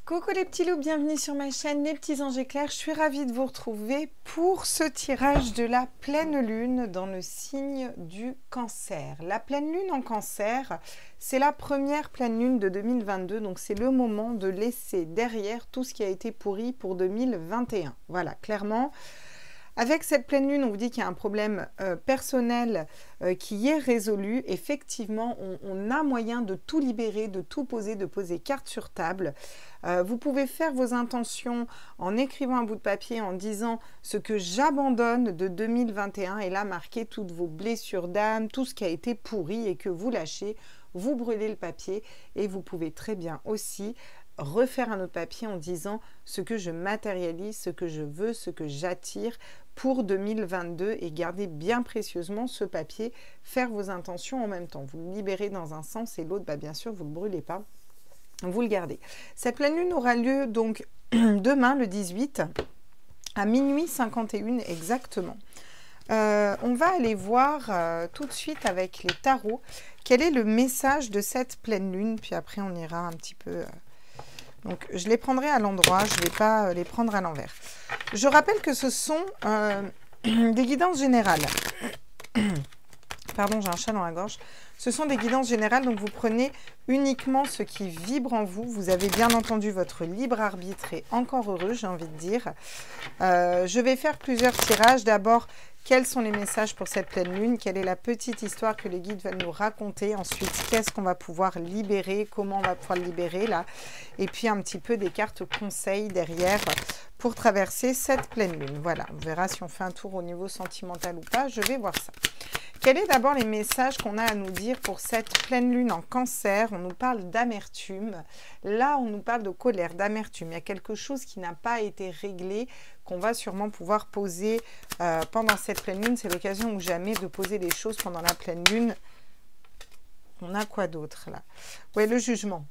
Coucou les petits loups, bienvenue sur ma chaîne Les Petits Anges Éclairs. Je suis ravie de vous retrouver pour ce tirage de la pleine lune dans le signe du Cancer. La pleine lune en Cancer, c'est la première pleine lune de 2022, donc c'est le moment de laisser derrière tout ce qui a été pourri pour 2021. Voilà, clairement. Avec cette pleine lune, on vous dit qu'il y a un problème personnel qui est résolu. Effectivement, on a moyen de tout libérer, de tout poser, de poser carte sur table. Vous pouvez faire vos intentions en écrivant un bout de papier, en disant ce que j'abandonne de 2021 et là, marquer toutes vos blessures d'âme, tout ce qui a été pourri et que vous lâchez. Vous brûlez le papier et vous pouvez très bien aussi refaire un autre papier en disant ce que je matérialise, ce que je veux, ce que j'attire pour 2022 et garder bien précieusement ce papier, faire vos intentions en même temps. Vous le libérez dans un sens et l'autre, bien sûr, vous ne le brûlez pas, vous le gardez. Cette pleine lune aura lieu donc demain, le 18, à minuit 51 exactement. On va aller voir tout de suite avec les tarots quel est le message de cette pleine lune, puis après on ira un petit peu... Donc, je les prendrai à l'endroit, je ne vais pas les prendre à l'envers. Je rappelle que ce sont des guidances générales. Pardon, j'ai un chat dans la gorge. Ce sont des guidances générales, donc vous prenez uniquement ce qui vibre en vous. Vous avez bien entendu votre libre arbitre et encore heureux, j'ai envie de dire. Je vais faire plusieurs tirages. D'abord, quels sont les messages pour cette pleine lune? Quelle est la petite histoire que les guides veulent nous raconter? Ensuite, qu'est-ce qu'on va pouvoir libérer? Comment on va pouvoir le libérer là? Et puis un petit peu des cartes conseils derrière pour traverser cette pleine lune. Voilà, on verra si on fait un tour au niveau sentimental ou pas. Je vais voir ça. Quels sont d'abord les messages qu'on a à nous dire pour cette pleine lune en Cancer? On nous parle d'amertume. Là, on nous parle de colère, d'amertume. Il y a quelque chose qui n'a pas été réglé, qu'on va sûrement pouvoir poser pendant cette pleine lune. C'est l'occasion ou jamais de poser les choses pendant la pleine lune. On a quoi d'autre là? Oui, le jugement.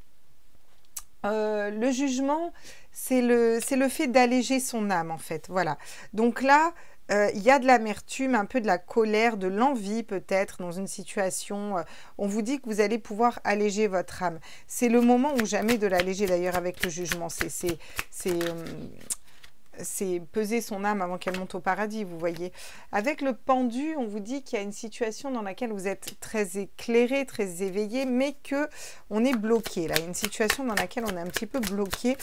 Le jugement, c'est le fait d'alléger son âme en fait. Voilà. Donc là... il y a de l'amertume, un peu de la colère, de l'envie peut-être dans une situation. On vous dit que vous allez pouvoir alléger votre âme. C'est le moment ou jamais de l'alléger d'ailleurs avec le jugement. C'est peser son âme avant qu'elle monte au paradis, vous voyez. Avec le pendu, on vous dit qu'il y a une situation dans laquelle vous êtes très éclairé, très éveillé, mais que on est bloqué. Là, une situation dans laquelle on est un petit peu bloqué.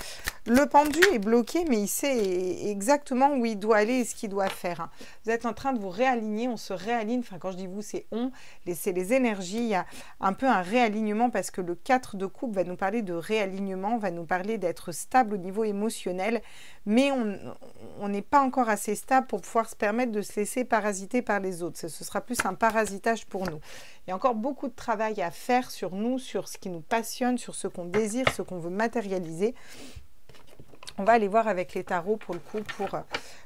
Le pendu est bloqué, mais il sait exactement où il doit aller et ce qu'il doit faire. Vous êtes en train de vous réaligner, on se réaligne. Enfin, quand je dis vous, c'est on, c'est les énergies. Il y a un peu un réalignement parce que le 4 de coupe va nous parler de réalignement, va nous parler d'être stable au niveau émotionnel, mais on n'est pas encore assez stable pour pouvoir se permettre de se laisser parasiter par les autres. Ce sera plus un parasitage pour nous. Il y a encore beaucoup de travail à faire sur nous, sur ce qui nous passionne, sur ce qu'on désire, ce qu'on veut matérialiser. On va aller voir avec les tarots pour le coup pour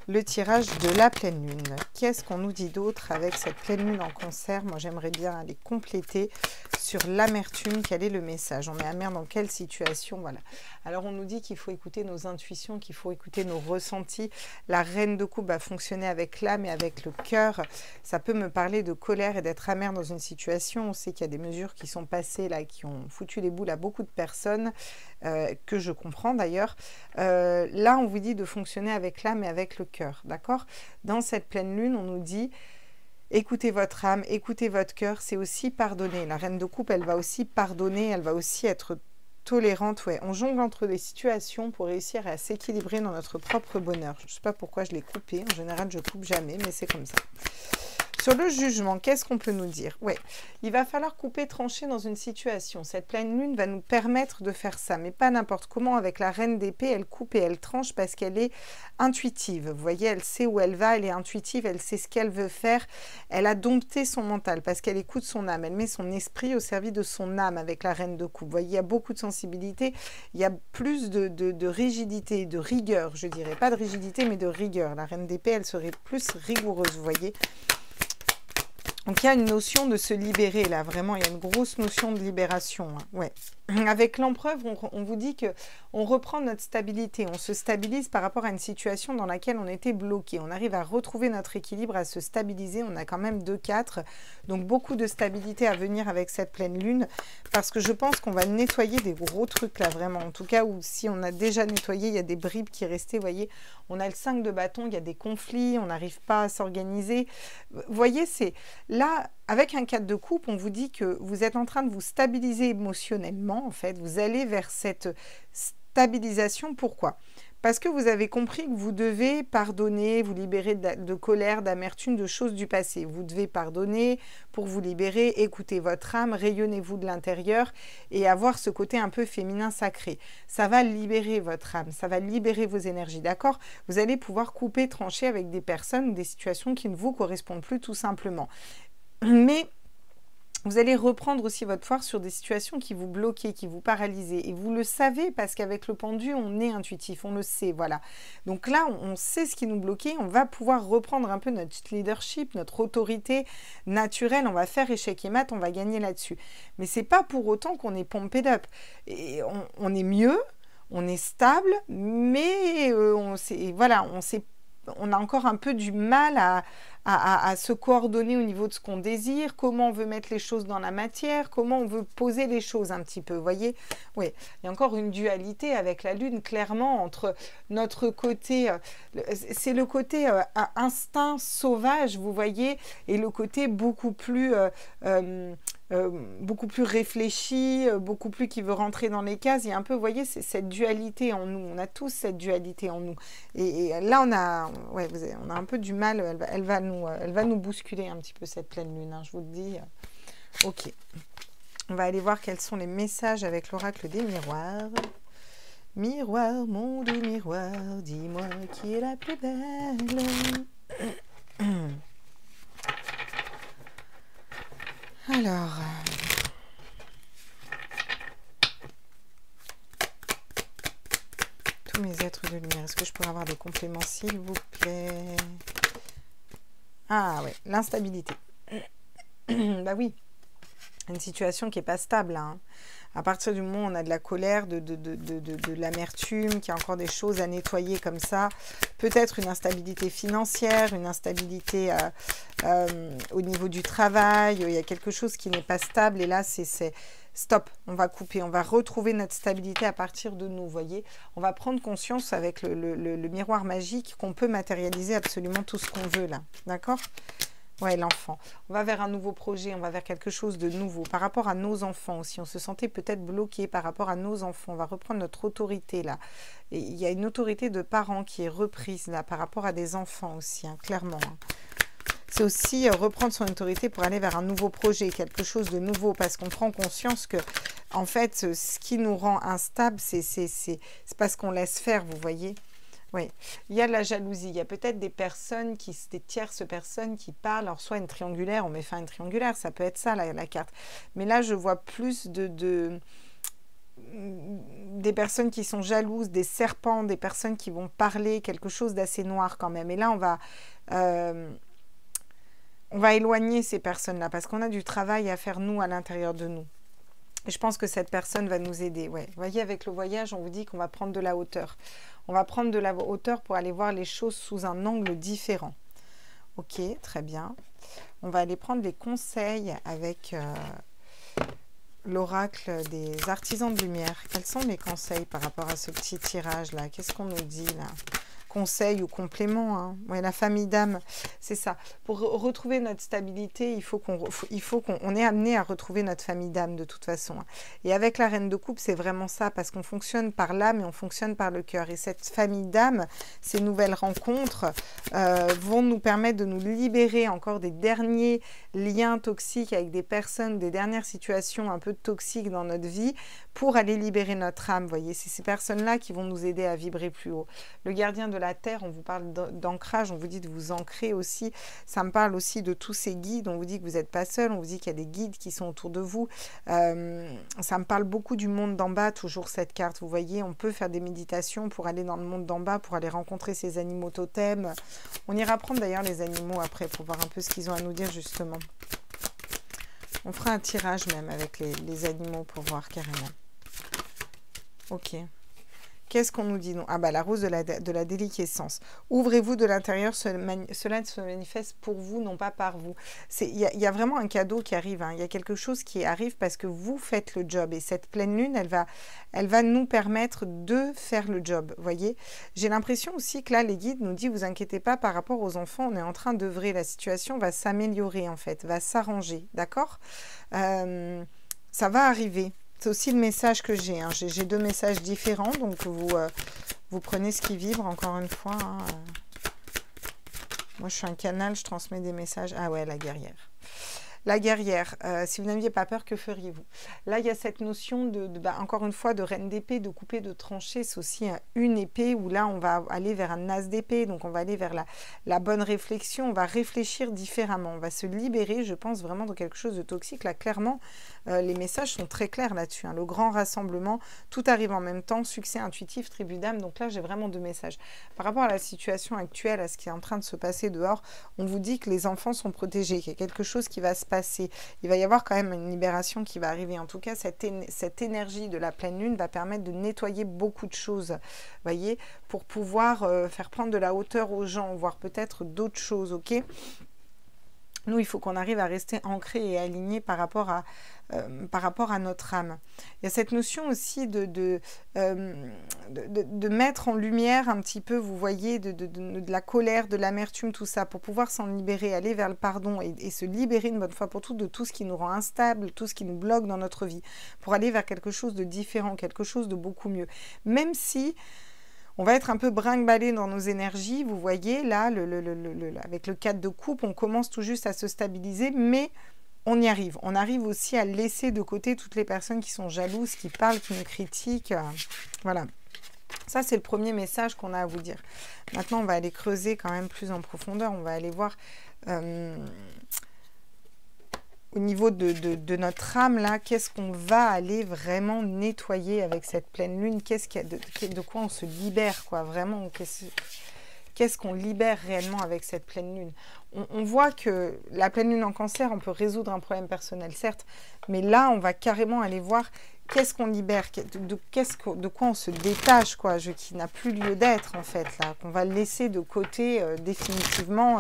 le tirage de la pleine lune. Qu'est-ce qu'on nous dit d'autre avec cette pleine lune en Cancer? Moi, j'aimerais bien aller compléter sur l'amertume. Quel est le message? On est amer dans quelle situation? Voilà. Alors, on nous dit qu'il faut écouter nos intuitions, qu'il faut écouter nos ressentis. La reine de coupe va fonctionner avec l'âme et avec le cœur. Ça peut me parler de colère et d'être amer dans une situation. On sait qu'il y a des mesures qui sont passées là, qui ont foutu les boules à beaucoup de personnes, que je comprends d'ailleurs. Là, on vous dit de fonctionner avec l'âme et avec le cœur, d'accord? Dans cette pleine lune, on nous dit écoutez votre âme, écoutez votre cœur, c'est aussi pardonner. La reine de coupe, elle va aussi pardonner, elle va aussi être tolérante. Ouais, on jongle entre les situations pour réussir à s'équilibrer dans notre propre bonheur. Je ne sais pas pourquoi je l'ai coupé, en général, je coupe jamais, mais c'est comme ça. Sur le jugement, qu'est-ce qu'on peut nous dire? Oui, il va falloir couper, trancher dans une situation. Cette pleine lune va nous permettre de faire ça, mais pas n'importe comment. Avec la reine d'épée, elle coupe et elle tranche parce qu'elle est intuitive. Vous voyez, elle sait où elle va, elle est intuitive, elle sait ce qu'elle veut faire. Elle a dompté son mental parce qu'elle écoute son âme. Elle met son esprit au service de son âme avec la reine de coupe. Vous voyez, il y a beaucoup de sensibilité, il y a plus de rigidité, de rigueur, je dirais. Pas de rigidité, mais de rigueur. La reine d'épée, elle serait plus rigoureuse, vous voyez. Donc, il y a une notion de se libérer, là. Vraiment, il y a une grosse notion de libération. Hein. Ouais. Avec l'empereur, on vous dit qu'on reprend notre stabilité. On se stabilise par rapport à une situation dans laquelle on était bloqué. On arrive à retrouver notre équilibre, à se stabiliser. On a quand même 2-4. Donc, beaucoup de stabilité à venir avec cette pleine lune. Parce que je pense qu'on va nettoyer des gros trucs, là, vraiment. En tout cas, ou si on a déjà nettoyé, il y a des bribes qui restaient. Vous voyez, on a le 5 de bâton, il y a des conflits. On n'arrive pas à s'organiser. Vous voyez, c'est... Là, avec un 4 de coupe, on vous dit que vous êtes en train de vous stabiliser émotionnellement, en fait. Vous allez vers cette stabilisation. Pourquoi? Parce que vous avez compris que vous devez pardonner, vous libérer de colère, d'amertume, de choses du passé. Vous devez pardonner pour vous libérer, écouter votre âme, rayonnez-vous de l'intérieur et avoir ce côté un peu féminin sacré. Ça va libérer votre âme, ça va libérer vos énergies, d'accord? Vous allez pouvoir couper, trancher avec des personnes ou des situations qui ne vous correspondent plus tout simplement. Mais vous allez reprendre aussi votre force sur des situations qui vous bloquaient, qui vous paralysaient. Et vous le savez parce qu'avec le pendu, on est intuitif, on le sait, voilà. Donc là, on sait ce qui nous bloquait. On va pouvoir reprendre un peu notre leadership, notre autorité naturelle. On va faire échec et mat, on va gagner là-dessus. Mais c'est pas pour autant qu'on est pumped up. Et on est mieux, on est stable, mais on a encore un peu du mal à se coordonner au niveau de ce qu'on désire, comment on veut mettre les choses dans la matière, comment on veut poser les choses un petit peu, vous voyez? Oui, il y a encore une dualité avec la Lune, clairement, entre notre côté, c'est le côté instinct sauvage, vous voyez, et le côté beaucoup plus réfléchi, beaucoup plus qui veut rentrer dans les cases. Il y a un peu, vous voyez, c'est cette dualité en nous. On a tous cette dualité en nous. Et là, on a un peu du mal. Elle va nous bousculer un petit peu, cette pleine lune, hein, je vous le dis. Ok. On va aller voir quels sont les messages avec l'oracle des miroirs. Miroir, mon doux miroir, dis-moi qui est la plus belle. Alors, tous mes êtres de lumière, est-ce que je pourrais avoir des compléments, s'il vous plaît? Ah ouais, l'instabilité. Bah oui, une situation qui n'est pas stable, hein. À partir du moment où on a de la colère, de l'amertume, qu'il y a encore des choses à nettoyer comme ça, peut-être une instabilité financière, une instabilité au niveau du travail, il y a quelque chose qui n'est pas stable et là c'est stop, on va couper, on va retrouver notre stabilité à partir de nous, vous voyez. On va prendre conscience avec le miroir magique qu'on peut matérialiser absolument tout ce qu'on veut là, d'accord ? Ouais, l'enfant. On va vers un nouveau projet, on va vers quelque chose de nouveau. Par rapport à nos enfants aussi, on se sentait peut-être bloqué par rapport à nos enfants. On va reprendre notre autorité là. Et il y a une autorité de parents qui est reprise là par rapport à des enfants aussi, hein, clairement. Hein. C'est aussi reprendre son autorité pour aller vers un nouveau projet, quelque chose de nouveau, parce qu'on prend conscience que, en fait, ce qui nous rend instable, c'est parce qu'on laisse faire, vous voyez. Oui, il y a de la jalousie, il y a peut-être des tierces personnes qui parlent, alors soit une triangulaire, on met fin à une triangulaire, ça peut être ça la carte. Mais là, je vois plus des personnes qui sont jalouses, des serpents, des personnes qui vont parler, quelque chose d'assez noir quand même. Et là, on va éloigner ces personnes-là parce qu'on a du travail à faire, nous, à l'intérieur de nous. Et je pense que cette personne va nous aider. Ouais. Vous voyez, avec le voyage, on vous dit qu'on va prendre de la hauteur. On va prendre de la hauteur pour aller voir les choses sous un angle différent. Ok, très bien. On va aller prendre les conseils avec l'oracle des artisans de lumière. Quels sont les conseils par rapport à ce petit tirage-là? Qu'est-ce qu'on nous dit là? Conseil ou complément, hein. Ouais, la famille d'âme, c'est ça. Pour retrouver notre stabilité, il faut qu'on est amené à retrouver notre famille d'âme de toute façon. Et avec la reine de coupe, c'est vraiment ça, parce qu'on fonctionne par l'âme et on fonctionne par le cœur. Et cette famille d'âme, ces nouvelles rencontres vont nous permettre de nous libérer encore des derniers liens toxiques avec des personnes, des dernières situations un peu toxiques dans notre vie, pour aller libérer notre âme. Vous voyez, c'est ces personnes-là qui vont nous aider à vibrer plus haut. Le gardien de la terre, on vous parle d'ancrage, on vous dit de vous ancrer aussi. Ça me parle aussi de tous ces guides, on vous dit que vous n'êtes pas seul, on vous dit qu'il y a des guides qui sont autour de vous. Ça me parle beaucoup du monde d'en bas, toujours cette carte. Vous voyez, on peut faire des méditations pour aller dans le monde d'en bas, pour aller rencontrer ces animaux totems. On ira prendre d'ailleurs les animaux après pour voir un peu ce qu'ils ont à nous dire justement. On fera un tirage même avec les animaux pour voir carrément. Ok. Qu'est-ce qu'on nous dit? Non. Ah bah la rose de la déliquescence. Ouvrez-vous de l'intérieur, cela se manifeste pour vous, non pas par vous. Il y a vraiment un cadeau qui arrive. Hein. Il y a quelque chose qui arrive parce que vous faites le job. Et cette pleine lune, elle va nous permettre de faire le job. Voyez, j'ai l'impression aussi que là, les guides nous disent, vous inquiétez pas par rapport aux enfants, on est en train d'œuvrer. La situation va s'améliorer en fait, va s'arranger. D'accord? Ça va arriver. C'est aussi le message que j'ai. Hein. J'ai 2 messages différents, donc vous prenez ce qui vibre, encore une fois. Hein. Moi, je suis un canal, je transmets des messages. Ah ouais, la guerrière. La guerrière, si vous n'aviez pas peur, que feriez-vous? Là, il y a cette notion encore une fois, de reine d'épée, de couper, de trancher. C'est aussi une épée où là, on va aller vers un as d'épée. Donc, on va aller vers la bonne réflexion. On va réfléchir différemment. On va se libérer, je pense, vraiment de quelque chose de toxique. Là, clairement, les messages sont très clairs là-dessus. Hein. Le grand rassemblement, tout arrive en même temps. Succès intuitif, tribu d'âme. Donc là, j'ai vraiment 2 messages. Par rapport à la situation actuelle, à ce qui est en train de se passer dehors, on vous dit que les enfants sont protégés, qu'il y a quelque chose qui va se passer. Il va y avoir quand même une libération qui va arriver. En tout cas, cette énergie de la pleine lune va permettre de nettoyer beaucoup de choses, voyez, pour pouvoir faire prendre de la hauteur aux gens, voir peut-être d'autres choses, ok? Nous, il faut qu'on arrive à rester ancré et aligné par rapport à notre âme. Il y a cette notion aussi de mettre en lumière un petit peu, vous voyez, de la colère, de l'amertume, tout ça, pour pouvoir s'en libérer, aller vers le pardon et se libérer une bonne fois pour toutes de tout ce qui nous rend instable, tout ce qui nous bloque dans notre vie, pour aller vers quelque chose de différent, quelque chose de beaucoup mieux. Même si on va être un peu brinque-ballé dans nos énergies, vous voyez, là, avec le 4 de coupe, on commence tout juste à se stabiliser, mais on y arrive. On arrive aussi à laisser de côté toutes les personnes qui sont jalouses, qui parlent, qui nous critiquent. Voilà. Ça, c'est le premier message qu'on a à vous dire. Maintenant, on va aller creuser quand même plus en profondeur. On va aller voir au niveau de notre âme, là, qu'est-ce qu'on va aller vraiment nettoyer avec cette pleine lune? De quoi on se libère, quoi, vraiment? Qu'est-ce qu'on libère réellement avec cette pleine lune? On voit que la pleine lune en cancer, on peut résoudre un problème personnel, certes, mais là, on va carrément aller voir qu'est-ce qu'on libère, de quoi on se détache, quoi, qui n'a plus lieu d'être, en fait, là, qu'on va laisser de côté définitivement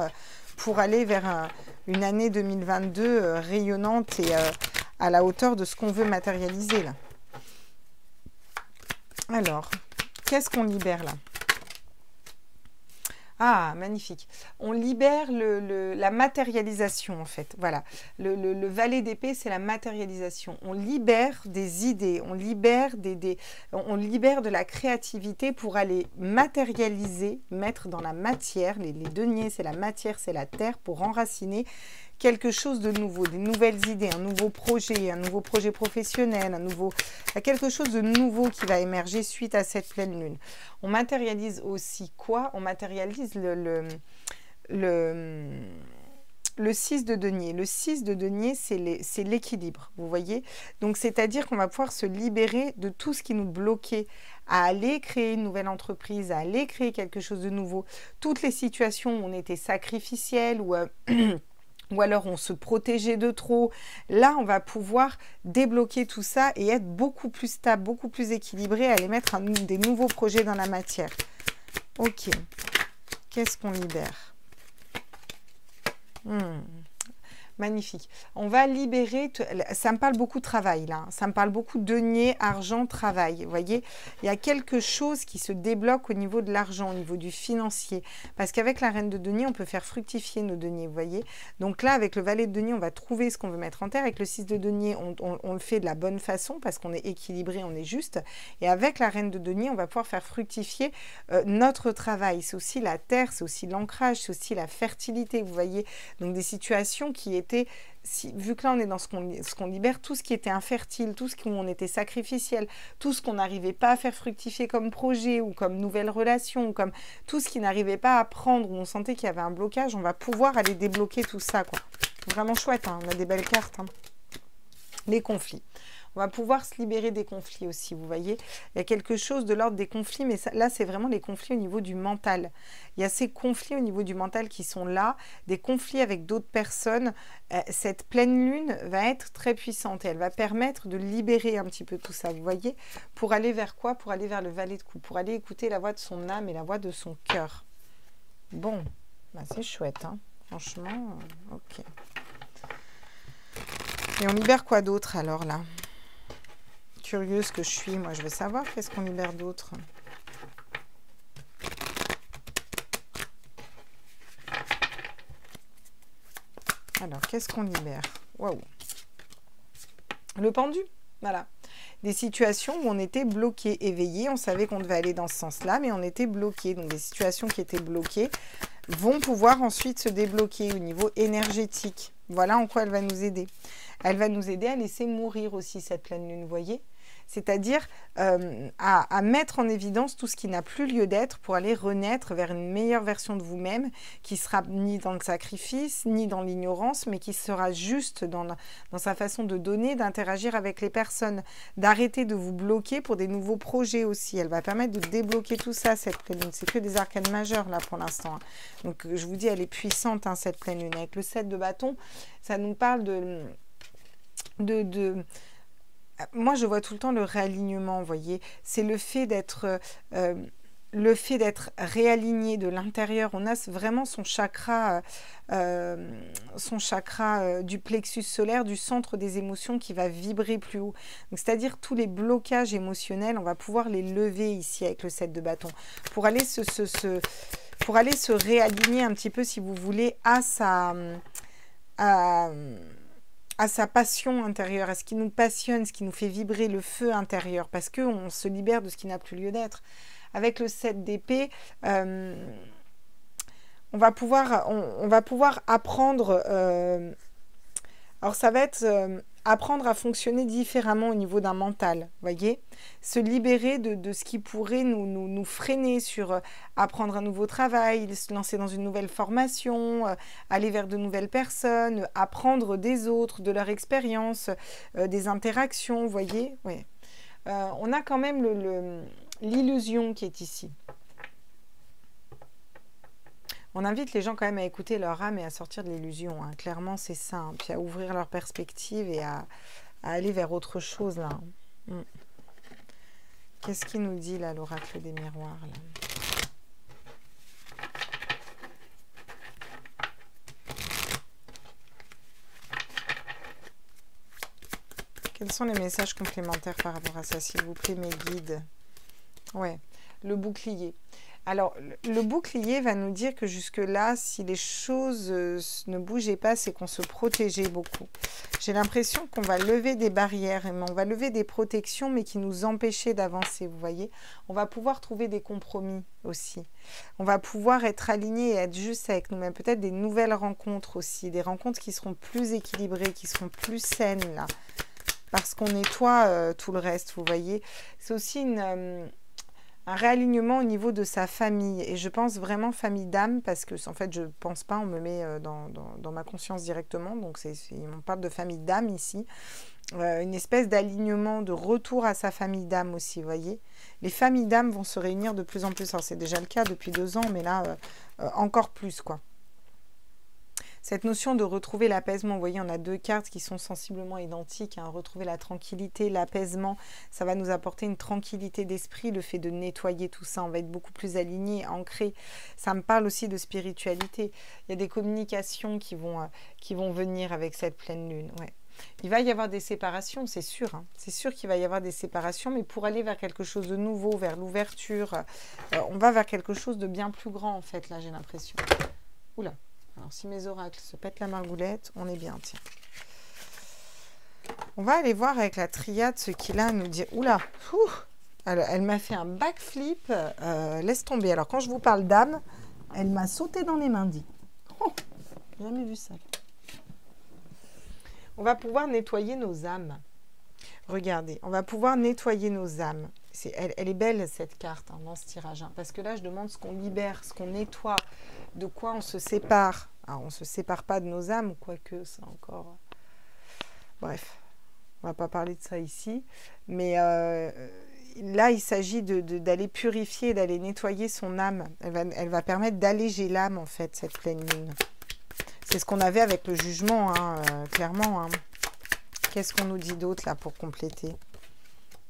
pour aller vers une année 2022 rayonnante et à la hauteur de ce qu'on veut matérialiser, là. Alors, qu'est-ce qu'on libère, là? Ah, magnifique. On libère la matérialisation, en fait. Voilà. Le valet d'épée, c'est la matérialisation. On libère des idées, on libère, on libère de la créativité pour aller matérialiser, mettre dans la matière. Les deniers, c'est la matière, c'est la terre, pour enraciner quelque chose de nouveau, des nouvelles idées, un nouveau projet professionnel, il y a quelque chose de nouveau qui va émerger suite à cette pleine lune. On matérialise aussi quoi? On matérialise le 6 de denier. Le 6 de denier, c'est l'équilibre, vous voyez? Donc, c'est-à-dire qu'on va pouvoir se libérer de tout ce qui nous bloquait à aller créer une nouvelle entreprise, à aller créer quelque chose de nouveau. Toutes les situations où on était sacrificiel ou alors on se protégeait de trop. Là, on va pouvoir débloquer tout ça et être beaucoup plus stable, beaucoup plus équilibré, aller mettre des nouveaux projets dans la matière. Ok. Qu'est-ce qu'on libère? Magnifique. On va libérer, ça me parle beaucoup de travail là, ça me parle beaucoup de denier, argent, travail. Vous voyez, il y a quelque chose qui se débloque au niveau de l'argent, au niveau du financier. Parce qu'avec la reine de denier, on peut faire fructifier nos deniers, vous voyez. Donc là, avec le valet de denier, on va trouver ce qu'on veut mettre en terre. Avec le 6 de denier, on le fait de la bonne façon parce qu'on est équilibré, on est juste. Et avec la reine de denier, on va pouvoir faire fructifier notre travail. C'est aussi la terre, c'est aussi l'ancrage, c'est aussi la fertilité, vous voyez. Donc des situations qui étaient, vu que là on est dans ce qu'on libère, tout ce qui était infertile, tout ce où on était sacrificiel, tout ce qu'on n'arrivait pas à faire fructifier comme projet ou comme nouvelle relation, ou comme tout ce qui n'arrivait pas à prendre, où on sentait qu'il y avait un blocage, on va pouvoir aller débloquer tout ça, quoi. Vraiment chouette, hein, on a des belles cartes, hein. Les conflits. On va pouvoir se libérer des conflits aussi, vous voyez. Il y a quelque chose de l'ordre des conflits, mais ça, là, c'est vraiment les conflits au niveau du mental. Il y a ces conflits au niveau du mental qui sont là, des conflits avec d'autres personnes. Cette pleine lune va être très puissante et elle va permettre de libérer un petit peu tout ça, vous voyez. Pour aller vers quoi? Pour aller vers le valet de coupe, pour aller écouter la voix de son âme et la voix de son cœur. Bon, bah c'est chouette, hein. Franchement, ok. Et on libère quoi d'autre alors là? Curieuse que je suis, moi je veux savoir qu'est-ce qu'on libère d'autre. Alors, qu'est-ce qu'on libère? Waouh! Le pendu, voilà. Des situations où on était bloqué, éveillé, on savait qu'on devait aller dans ce sens-là, mais on était bloqué. Donc, des situations qui étaient bloquées vont pouvoir ensuite se débloquer au niveau énergétique. Voilà en quoi elle va nous aider. Elle va nous aider à laisser mourir aussi cette pleine lune, vous voyez? C'est-à-dire à mettre en évidence tout ce qui n'a plus lieu d'être pour aller renaître vers une meilleure version de vous-même qui sera ni dans le sacrifice, ni dans l'ignorance, mais qui sera juste dans sa façon de donner, d'interagir avec les personnes, d'arrêter de vous bloquer pour des nouveaux projets aussi. Elle va permettre de débloquer tout ça, cette pleine lune. C'est que des arcanes majeures là pour l'instant. Donc je vous dis, elle est puissante, hein, cette pleine lune. Avec le 7 de bâton, ça nous parle moi, je vois tout le temps le réalignement, vous voyez. C'est le fait d'être réaligné de l'intérieur. On a vraiment son chakra du plexus solaire, du centre des émotions qui va vibrer plus haut. C'est-à-dire tous les blocages émotionnels, on va pouvoir les lever ici avec le 7 de bâton. Pour aller pour aller se réaligner un petit peu, si vous voulez, à sa passion intérieure, à ce qui nous passionne, ce qui nous fait vibrer le feu intérieur, parce qu'on se libère de ce qui n'a plus lieu d'être. Avec le 7 d'épée, on va pouvoir apprendre, alors ça va être apprendre à fonctionner différemment au niveau d'un mental, voyez, se libérer de ce qui pourrait nous freiner sur apprendre un nouveau travail, se lancer dans une nouvelle formation, aller vers de nouvelles personnes, apprendre des autres, de leur expérience, des interactions, voyez, ouais. On a quand même l'illusion qui est ici. On invite les gens quand même à écouter leur âme et à sortir de l'illusion. Hein. Clairement, c'est ça. Hein. Puis à ouvrir leur perspective et à aller vers autre chose. Là. Qu'est-ce qu'il nous dit là, l'oracle des miroirs là? Quels sont les messages complémentaires par rapport à ça, s'il vous plaît, mes guides? Ouais, le bouclier. Alors, le bouclier va nous dire que jusque-là, si les choses ne bougeaient pas, c'est qu'on se protégeait beaucoup. J'ai l'impression qu'on va lever des barrières, on va lever des protections, mais qui nous empêchaient d'avancer, vous voyez. On va pouvoir trouver des compromis aussi. On va pouvoir être alignés et être juste avec nous-mêmes. Peut-être des nouvelles rencontres aussi, des rencontres qui seront plus équilibrées, qui seront plus saines, là. Parce qu'on nettoie tout le reste, vous voyez. C'est aussi un réalignement au niveau de sa famille. Et je pense vraiment famille d'âme, parce que en fait, je ne pense pas, on me met dans ma conscience directement. Donc, on parle de famille d'âme ici. Une espèce d'alignement, de retour à sa famille d'âme aussi, vous voyez. Les familles d'âme vont se réunir de plus en plus. Alors, c'est déjà le cas depuis 2 ans, mais là, encore plus, quoi. Cette notion de retrouver l'apaisement, vous voyez, on a 2 cartes qui sont sensiblement identiques. Hein. Retrouver la tranquillité, l'apaisement, ça va nous apporter une tranquillité d'esprit, le fait de nettoyer tout ça. On va être beaucoup plus aligné, ancré. Ça me parle aussi de spiritualité. Il y a des communications qui vont venir avec cette pleine lune. Ouais. Il va y avoir des séparations, c'est sûr. Hein. C'est sûr qu'il va y avoir des séparations, mais pour aller vers quelque chose de nouveau, vers l'ouverture, on va vers quelque chose de bien plus grand, en fait, là, j'ai l'impression. Oula. Alors, si mes oracles se pètent la margoulette, on est bien, tiens. On va aller voir avec la triade ce qu'il a à nous dire. Oula, elle m'a fait un backflip. Laisse tomber. Alors, quand je vous parle d'âme, elle m'a sauté dans les mains, dit. Oh, jamais vu ça. On va pouvoir nettoyer nos âmes. Regardez, on va pouvoir nettoyer nos âmes. Elle est belle, cette carte, hein, dans ce tirage. Hein, parce que là, je demande ce qu'on libère, ce qu'on nettoie, de quoi on se sépare. Alors, on ne se sépare pas de nos âmes, quoique, ça encore... Bref. On va pas parler de ça ici. Mais là, il s'agit d'aller purifier, d'aller nettoyer son âme. Elle va permettre d'alléger l'âme, en fait, cette pleine lune. C'est ce qu'on avait avec le jugement, hein, clairement. Hein. Qu'est-ce qu'on nous dit d'autre, là, pour compléter?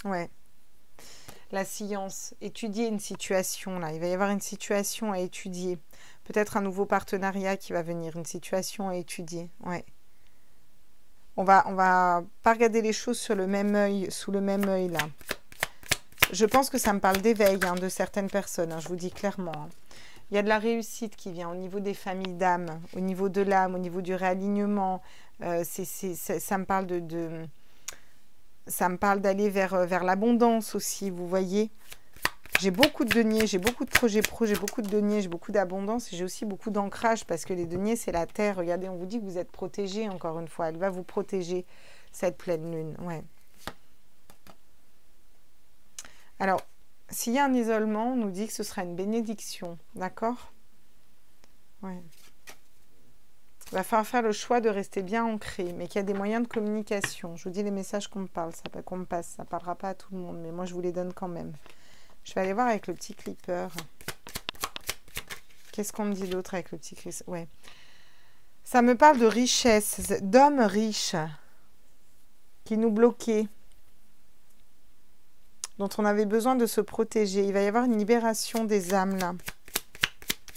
Ouais. La science, étudier une situation, là. Il va y avoir une situation à étudier. Peut-être un nouveau partenariat qui va venir, une situation à étudier. Ouais. On va pas regarder les choses sur le même œil, sous le même œil, là. Je pense que ça me parle d'éveil, hein, de certaines personnes, hein, je vous dis clairement. Hein. Il y a de la réussite qui vient au niveau des familles d'âme, au niveau de l'âme, au niveau du réalignement. Ça me parle ça me parle d'aller vers l'abondance aussi, vous voyez. J'ai beaucoup de deniers, j'ai beaucoup de projets pro, j'ai beaucoup de deniers, j'ai beaucoup d'abondance et j'ai aussi beaucoup d'ancrage parce que les deniers, c'est la terre. Regardez, on vous dit que vous êtes protégé, encore une fois. Elle va vous protéger, cette pleine lune. Ouais. Alors, s'il y a un isolement, on nous dit que ce sera une bénédiction. D'accord? Ouais. Il va falloir faire le choix de rester bien ancré, mais qu'il y a des moyens de communication. Je vous dis les messages qu'on me parle, qu'on me passe. Ça ne parlera pas à tout le monde, mais moi, je vous les donne quand même. Je vais aller voir avec le petit clipper. Qu'est-ce qu'on me dit d'autre avec le petit clipper? Ouais. Ça me parle de richesse, d'hommes riches qui nous bloquaient, dont on avait besoin de se protéger. Il va y avoir une libération des âmes, là.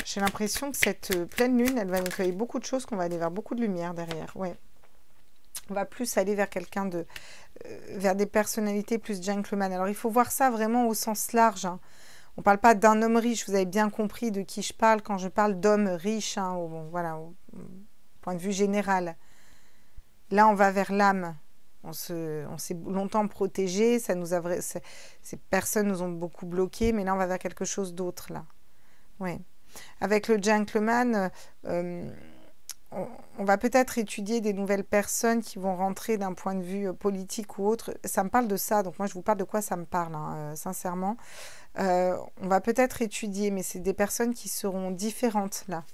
J'ai l'impression que cette pleine lune, elle va nettoyer beaucoup de choses, qu'on va aller vers beaucoup de lumière derrière. Ouais. On va plus aller vers quelqu'un de... vers des personnalités plus gentleman. Alors, il faut voir ça vraiment au sens large. Hein. On ne parle pas d'un homme riche. Vous avez bien compris de qui je parle quand je parle d'homme riche. Hein, voilà, au point de vue général. Là, on va vers l'âme. On s'est longtemps protégé. Ces personnes nous ont beaucoup bloqués. Mais là, on va vers quelque chose d'autre, là. Ouais. Avec le gentleman, on va peut-être étudier des nouvelles personnes qui vont rentrer d'un point de vue politique ou autre. Ça me parle de ça, donc moi je vous parle de quoi ça me parle, hein, sincèrement. On va peut-être étudier, mais c'est des personnes qui seront différentes là.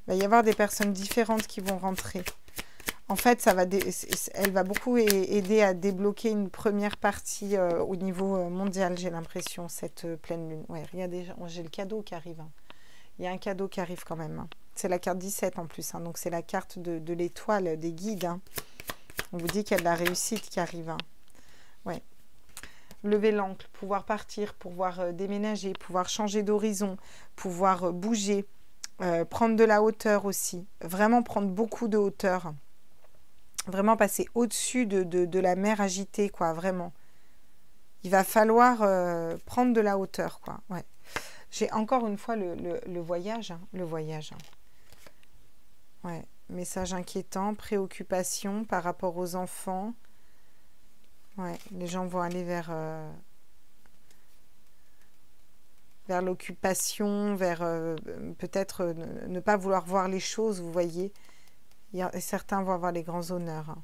Il va y avoir des personnes différentes qui vont rentrer. En fait, elle va beaucoup aider à débloquer une première partie au niveau mondial, j'ai l'impression, cette pleine lune. Ouais, regardez, j'ai le cadeau qui arrive. Hein. Il y a un cadeau qui arrive quand même. Hein. C'est la carte 17 en plus, hein, donc c'est la carte de l'étoile, des guides. Hein. On vous dit qu'il y a de la réussite qui arrive. Hein. Ouais. Lever l'ancre, pouvoir partir, pouvoir déménager, pouvoir changer d'horizon, pouvoir bouger, prendre de la hauteur aussi. Vraiment prendre beaucoup de hauteur. Vraiment passer au-dessus de la mer agitée, quoi, vraiment. Il va falloir prendre de la hauteur, quoi. Ouais. J'ai encore une fois le voyage. Hein, le voyage. Hein. Ouais. Message inquiétant, préoccupation par rapport aux enfants. Ouais. Les gens vont aller vers l'occupation, vers peut-être ne pas vouloir voir les choses, vous voyez. Certains vont avoir les grands honneurs. Hein.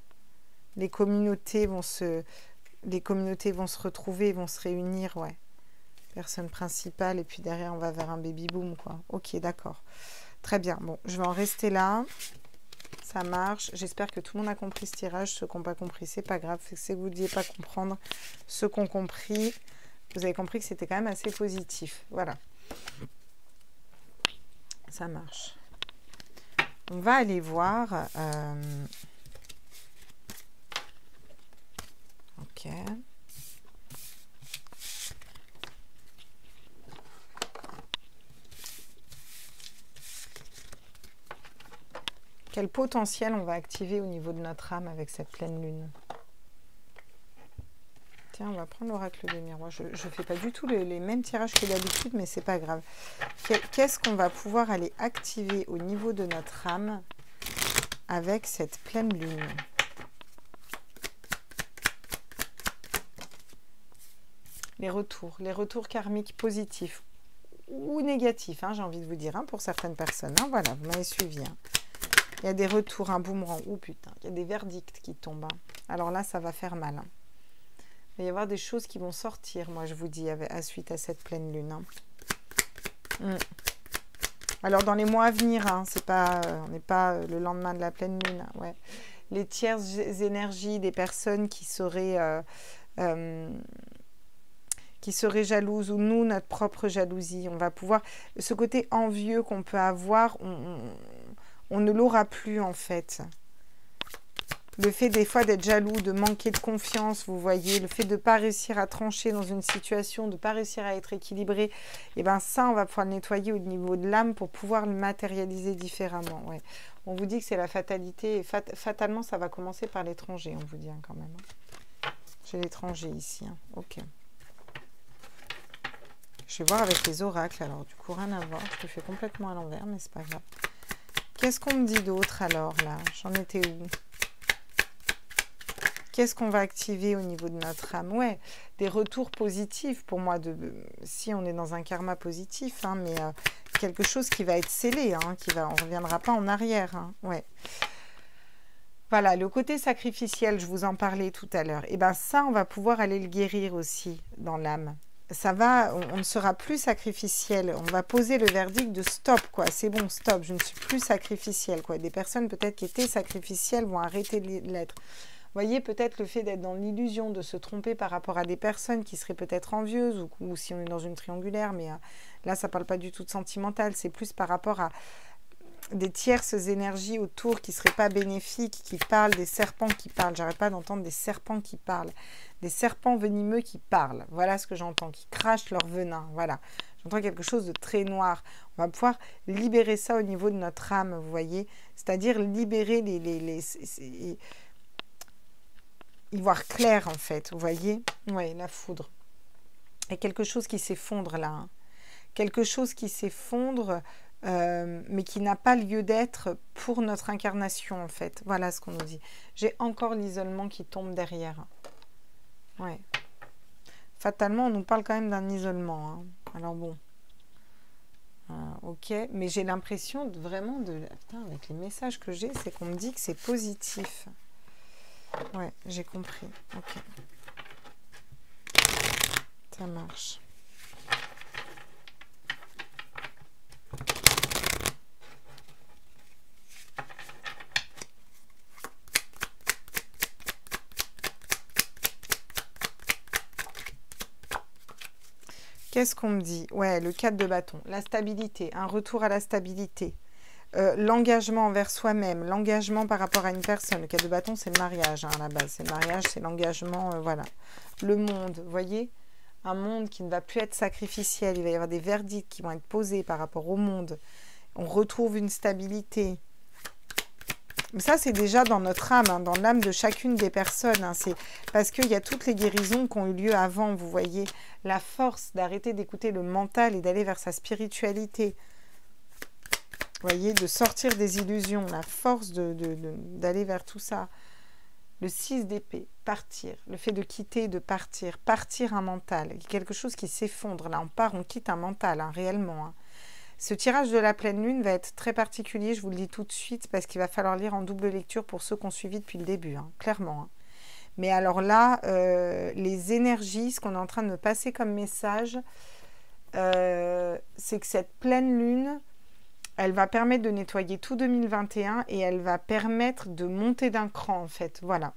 Les communautés vont se retrouver, vont se réunir, ouais. Personne principale, et puis derrière, on va vers un baby-boom, quoi. Ok, d'accord. Très bien. Bon, je vais en rester là. Ça marche. J'espère que tout le monde a compris ce tirage. Ceux qui n'ont pas compris, c'est pas grave. C'est que vous ne deviez pas comprendre. Ceux qui ont compris, vous avez compris que c'était quand même assez positif. Voilà. Ça marche. On va aller voir... Ok. Quel potentiel on va activer au niveau de notre âme avec cette pleine lune? Tiens, on va prendre l'oracle des miroirs. Je ne fais pas du tout les mêmes tirages que d'habitude, mais c'est pas grave. Qu'est-ce qu'on va pouvoir aller activer au niveau de notre âme avec cette pleine lune? Les retours karmiques positifs ou négatifs, hein, j'ai envie de vous dire, hein, pour certaines personnes. Hein, voilà, vous m'avez suivi. Hein. Il y a des retours, un boomerang. Oh putain, il y a des verdicts qui tombent. Hein. Alors là, ça va faire mal. Hein. Il va y avoir des choses qui vont sortir, moi, je vous dis, suite à cette pleine lune. Hein. Alors, dans les mois à venir, hein, on n'est pas le lendemain de la pleine lune. Hein, ouais. les tierces énergies des personnes qui seraient jalouses, ou nous, notre propre jalousie. On va pouvoir... Ce côté envieux qu'on peut avoir, on ne l'aura plus en fait. Le fait des fois d'être jaloux, de manquer de confiance, vous voyez, le fait de ne pas réussir à trancher dans une situation, de ne pas réussir à être équilibré, et bien ça, on va pouvoir le nettoyer au niveau de l'âme pour pouvoir le matérialiser différemment. Ouais. On vous dit que c'est la fatalité, et fatalement, ça va commencer par l'étranger, on vous dit quand même. J'ai l'étranger ici, ok. Je vais voir avec les oracles, alors du coup, rien à voir, je le fais complètement à l'envers, mais c'est pas grave. Qu'est-ce qu'on me dit d'autre alors, là? J'en étais où? Qu'est-ce qu'on va activer au niveau de notre âme? Ouais, des retours positifs pour moi, si on est dans un karma positif, hein, mais quelque chose qui va être scellé, hein, on ne reviendra pas en arrière. Hein, ouais. Voilà, le côté sacrificiel, je vous en parlais tout à l'heure. Et bien ça, on va pouvoir aller le guérir aussi dans l'âme. Ça va, on ne sera plus sacrificiel. On va poser le verdict de stop, quoi. C'est bon, stop, je ne suis plus sacrificiel, quoi. Des personnes peut-être qui étaient sacrificielles vont arrêter de l'être. Vous voyez, peut-être le fait d'être dans l'illusion, de se tromper par rapport à des personnes qui seraient peut-être envieuses, ou si on est dans une triangulaire, mais là, ça ne parle pas du tout de sentimental, c'est plus par rapport à des tierces énergies autour qui ne seraient pas bénéfiques, qui parlent, des serpents qui parlent. J'arrête pas d'entendre des serpents qui parlent, des serpents venimeux qui parlent. Voilà ce que j'entends, qui crachent leur venin. Voilà, j'entends quelque chose de très noir. On va pouvoir libérer ça au niveau de notre âme, vous voyez, c'est-à-dire libérer y voir clair en fait, vous voyez. Oui, la foudre. Et quelque chose qui s'effondre là. Hein. Quelque chose qui s'effondre, mais qui n'a pas lieu d'être pour notre incarnation en fait. Voilà ce qu'on nous dit. J'ai encore l'isolement qui tombe derrière. Ouais. Fatalement, on nous parle quand même d'un isolement. Hein. Alors bon. Ok, mais j'ai l'impression vraiment de... Putain, avec les messages que j'ai, c'est qu'on me dit que c'est positif. Ouais, j'ai compris. Ok. Ça marche. Qu'est-ce qu'on me dit? Ouais, le 4 de bâton. La stabilité, un retour à la stabilité. L'engagement envers soi-même, l'engagement par rapport à une personne. Le 4 de bâton, c'est le mariage, hein, à la base. C'est le mariage, c'est l'engagement, voilà. Le monde, vous voyez? Un monde qui ne va plus être sacrificiel. Il va y avoir des verdicts qui vont être posés par rapport au monde. On retrouve une stabilité. Mais ça, c'est déjà dans notre âme, hein, dans l'âme de chacune des personnes. Hein, c'est parce qu'il y a toutes les guérisons qui ont eu lieu avant, vous voyez. La force d'arrêter d'écouter le mental et d'aller vers sa spiritualité. Vous voyez, de sortir des illusions, la force d'aller vers tout ça. Le 6 d'épée, partir. Le fait de quitter, de partir. Partir un mental. Quelque chose qui s'effondre. Là, on part, on quitte un mental, hein, réellement. Hein. Ce tirage de la pleine lune va être très particulier, je vous le dis tout de suite, parce qu'il va falloir lire en double lecture pour ceux qui ont suivi depuis le début, hein, clairement. Hein. Mais alors là, les énergies, ce qu'on est en train de me passer comme message, c'est que cette pleine lune... Elle va permettre de nettoyer tout 2021 et elle va permettre de monter d'un cran, en fait. Voilà.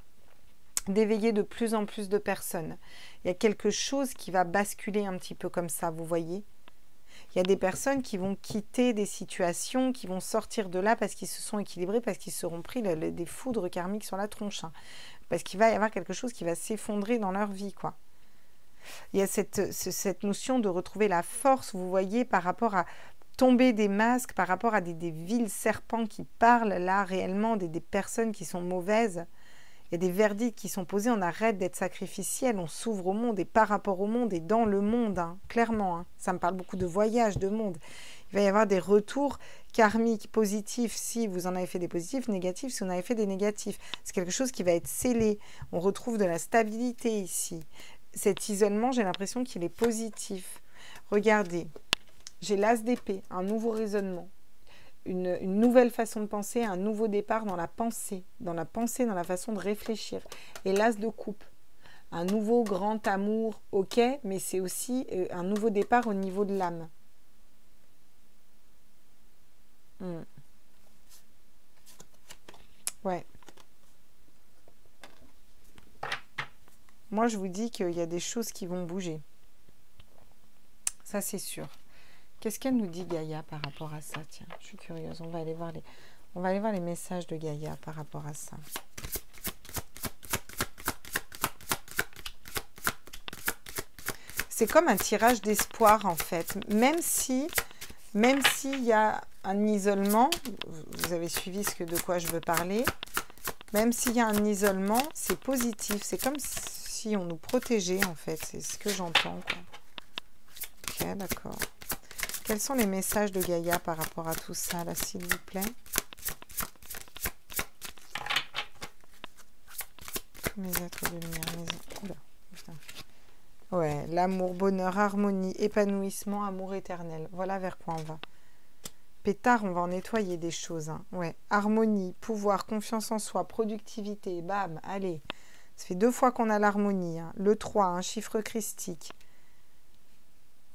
D'éveiller de plus en plus de personnes. Il y a quelque chose qui va basculer un petit peu comme ça, vous voyez. Il y a des personnes qui vont quitter des situations, qui vont sortir de là parce qu'ils se sont équilibrés, parce qu'ils seront pris des foudres karmiques sur la tronche. Hein. Parce qu'il va y avoir quelque chose qui va s'effondrer dans leur vie, quoi. Il y a cette notion de retrouver la force, vous voyez, par rapport à... tomber des masques par rapport à des vils serpents qui parlent là réellement, des personnes qui sont mauvaises. Il y a des verdicts qui sont posés, on arrête d'être sacrificiel, on s'ouvre au monde et par rapport au monde et dans le monde, hein, clairement. Hein. Ça me parle beaucoup de voyage, de monde. Il va y avoir des retours karmiques positifs si vous en avez fait des positifs, négatifs si vous en avez fait des négatifs. C'est quelque chose qui va être scellé. On retrouve de la stabilité ici. Cet isolement, j'ai l'impression qu'il est positif. Regardez. J'ai l'as d'épée, un nouveau raisonnement, une nouvelle façon de penser, un nouveau départ dans la pensée, dans la façon de réfléchir. Et l'as de coupe, un nouveau grand amour, ok, mais c'est aussi un nouveau départ au niveau de l'âme. Ouais. Moi, je vous dis qu'il y a des choses qui vont bouger. Ça, c'est sûr. Qu'est-ce qu'elle nous dit, Gaïa, par rapport à ça? Tiens, je suis curieuse. On va aller voir les messages de Gaïa par rapport à ça. C'est comme un tirage d'espoir, en fait. Même s'il y a un isolement, vous avez suivi de quoi je veux parler, même s'il y a un isolement, c'est positif. C'est comme si on nous protégeait, en fait. C'est ce que j'entends, quoi. Ok, d'accord. Quels sont les messages de Gaïa par rapport à tout ça, là, s'il vous plaît? Tous mes êtres de lumière, Oula, putain. Ouais, l'amour, bonheur, harmonie, épanouissement, amour éternel. Voilà vers quoi on va. Pétard, on va en nettoyer des choses. Hein. Ouais, harmonie, pouvoir, confiance en soi, productivité, bam, allez. Ça fait 2 fois qu'on a l'harmonie. Hein. Le 3, un chiffre christique.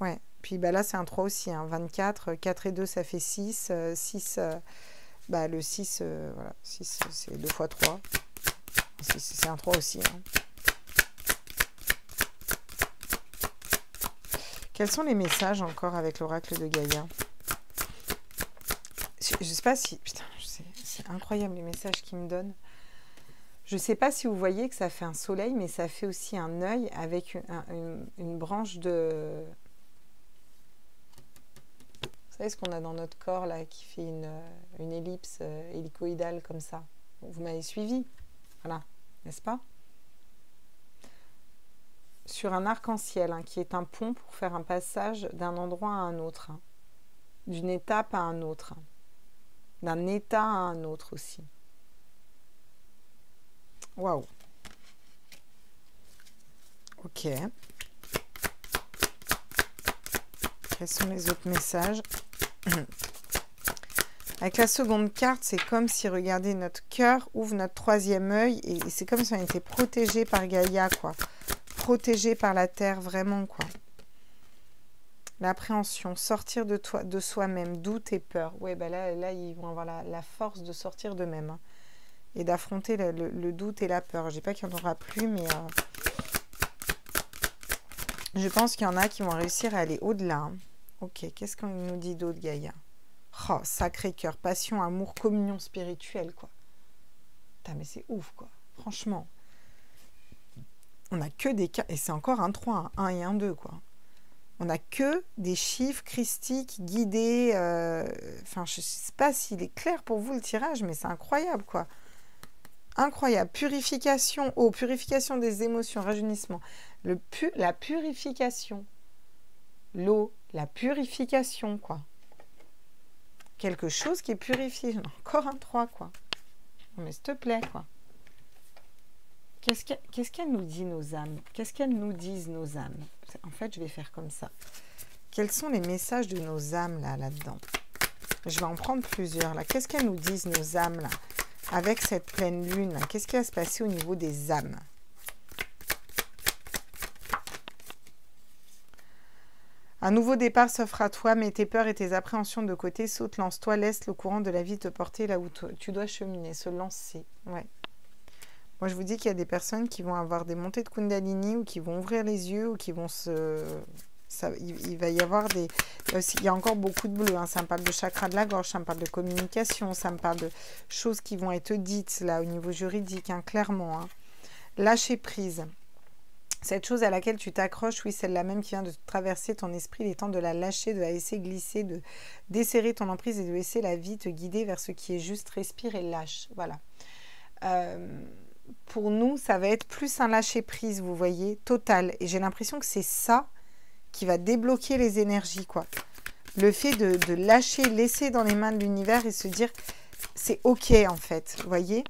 Ouais, puis bah, là c'est un 3 aussi. Hein. 24, 4 et 2, ça fait 6. 6, bah, le 6, voilà, 6 c'est 2 fois 3. C'est un 3 aussi. Hein. Quels sont les messages encore avec l'oracle de Gaïa? Je ne sais pas si... Putain, c'est incroyable les messages qu'il me donne. Je ne sais pas si vous voyez que ça fait un soleil, mais ça fait aussi un œil avec une branche de... Vous savez ce qu'on a dans notre corps là, qui fait une ellipse hélicoïdale comme ça. Vous m'avez suivi? Voilà, n'est-ce pas? Sur un arc-en-ciel, hein, qui est un pont pour faire un passage d'un endroit à un autre, hein, d'une étape à un autre, hein, d'un état à un autre aussi. Waouh. Ok. Quels sont les autres messages? Avec la seconde carte, c'est comme si, regardez, notre cœur ouvre notre 3e œil et c'est comme si on était protégé par Gaïa, quoi. Protégé par la terre, vraiment, quoi. L'appréhension, sortir de soi-même, doute et peur. Ouais, bah là, ils vont avoir la force de sortir d'eux-mêmes, hein, et d'affronter le doute et la peur. Je dis pas qu'il n'y en aura plus, mais je pense qu'il y en a qui vont réussir à aller au-delà. Hein. Ok, qu'est-ce qu'on nous dit d'autre, Gaïa? Oh, sacré cœur, passion, amour, communion spirituelle, quoi. Putain, mais c'est ouf, quoi. Franchement. On n'a que des cas, et c'est encore un 3, un 1 et un 2, quoi. On n'a que des chiffres christiques guidés. Enfin, je ne sais pas s'il est clair pour vous le tirage, mais c'est incroyable, quoi. Incroyable. Purification, purification des émotions, rajeunissement. La purification. L'eau, la purification, quoi. Quelque chose qui est purifié. Encore un 3, quoi. Non, mais s'il te plaît, quoi. Qu'est-ce qu'elles nous disent nos âmes? Qu'est-ce qu'elles nous disent nos âmes? En fait, je vais faire comme ça. Quels sont les messages de nos âmes là-dedans? Je vais en prendre plusieurs. Là. Qu'est-ce qu'elles nous disent nos âmes là, avec cette pleine lune? Qu'est-ce qui va se passer au niveau des âmes? Un nouveau départ s'offre à toi, mets tes peurs et tes appréhensions de côté, saute, lance-toi, laisse le courant de la vie te porter là où tu dois cheminer, se lancer. Ouais. Moi, je vous dis qu'il y a des personnes qui vont avoir des montées de Kundalini ou qui vont ouvrir les yeux ou qui vont il va y avoir des... Il y a encore beaucoup de bleu. Hein. Ça me parle de chakra de la gorge, ça me parle de communication, ça me parle de choses qui vont être dites là au niveau juridique, hein, clairement. Hein. Lâcher prise. Cette chose à laquelle tu t'accroches, oui, celle-là même qui vient de traverser ton esprit, il est temps de la lâcher, de la laisser glisser, de desserrer ton emprise et de laisser la vie te guider vers ce qui est juste. Respire et lâche. Voilà. Pour nous, ça va être plus un lâcher-prise, vous voyez, total. Et j'ai l'impression que c'est ça qui va débloquer les énergies, quoi. Le fait de lâcher, laisser dans les mains de l'univers et se dire, c'est OK, en fait, vous voyez.